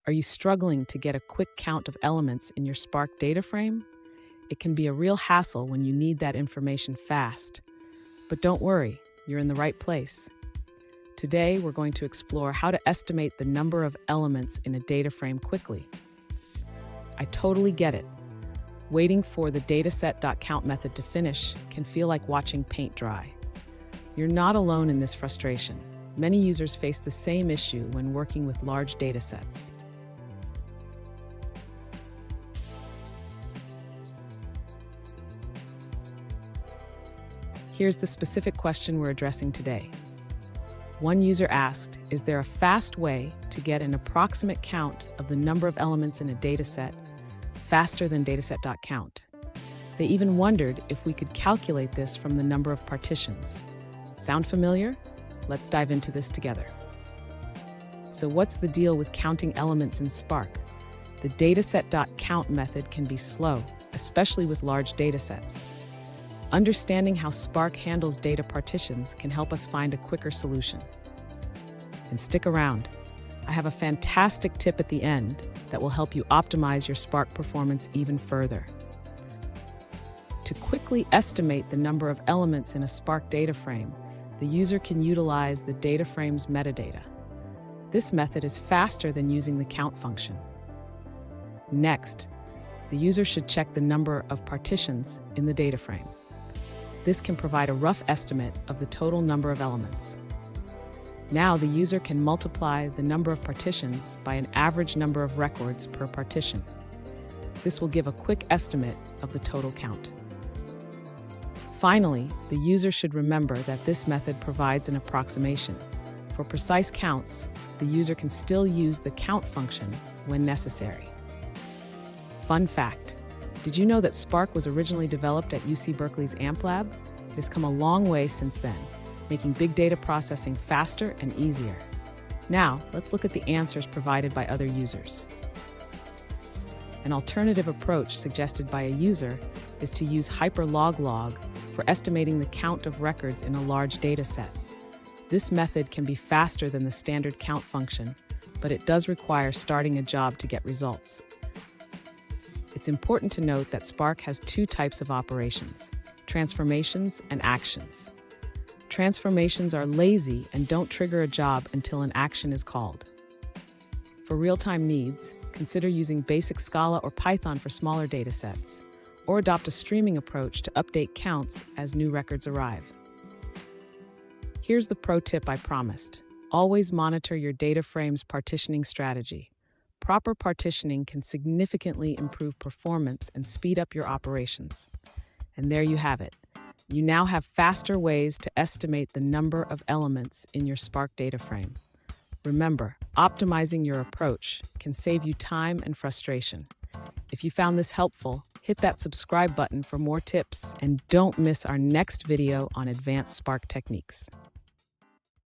Are you struggling to get a quick count of elements in your Spark data frame? It can be a real hassle when you need that information fast. But don't worry, you're in the right place. Today, we're going to explore how to estimate the number of elements in a data frame quickly. I totally get it. Waiting for the dataset.count method to finish can feel like watching paint dry. You're not alone in this frustration. Many users face the same issue when working with large datasets. Here's the specific question we're addressing today. One user asked, is there a fast way to get an approximate count of the number of elements in a dataset faster than dataset.count? They even wondered if we could calculate this from the number of partitions. Sound familiar? Let's dive into this together. So what's the deal with counting elements in Spark? The dataset.count method can be slow, especially with large datasets. Understanding how Spark handles data partitions can help us find a quicker solution. And stick around. I have a fantastic tip at the end that will help you optimize your Spark performance even further. To quickly estimate the number of elements in a Spark data frame, the user can utilize the data frame's metadata. This method is faster than using the count function. Next, the user should check the number of partitions in the data frame. This can provide a rough estimate of the total number of elements. Now the user can multiply the number of partitions by an average number of records per partition. This will give a quick estimate of the total count. Finally, the user should remember that this method provides an approximation. For precise counts, the user can still use the count function when necessary. Fun fact. Did you know that Spark was originally developed at UC Berkeley's AMP Lab? It has come a long way since then, making big data processing faster and easier. Now, let's look at the answers provided by other users. An alternative approach suggested by a user is to use hyperloglog for estimating the count of records in a large data set. This method can be faster than the standard count function, but it does require starting a job to get results. It's important to note that Spark has two types of operations: transformations and actions. Transformations are lazy and don't trigger a job until an action is called. For real-time needs, consider using basic Scala or Python for smaller datasets, or adopt a streaming approach to update counts as new records arrive. Here's the pro tip I promised. Always monitor your data frame's partitioning strategy. Proper partitioning can significantly improve performance and speed up your operations. And there you have it. You now have faster ways to estimate the number of elements in your Spark data frame. Remember, optimizing your approach can save you time and frustration. If you found this helpful, hit that subscribe button for more tips, and don't miss our next video on advanced Spark techniques.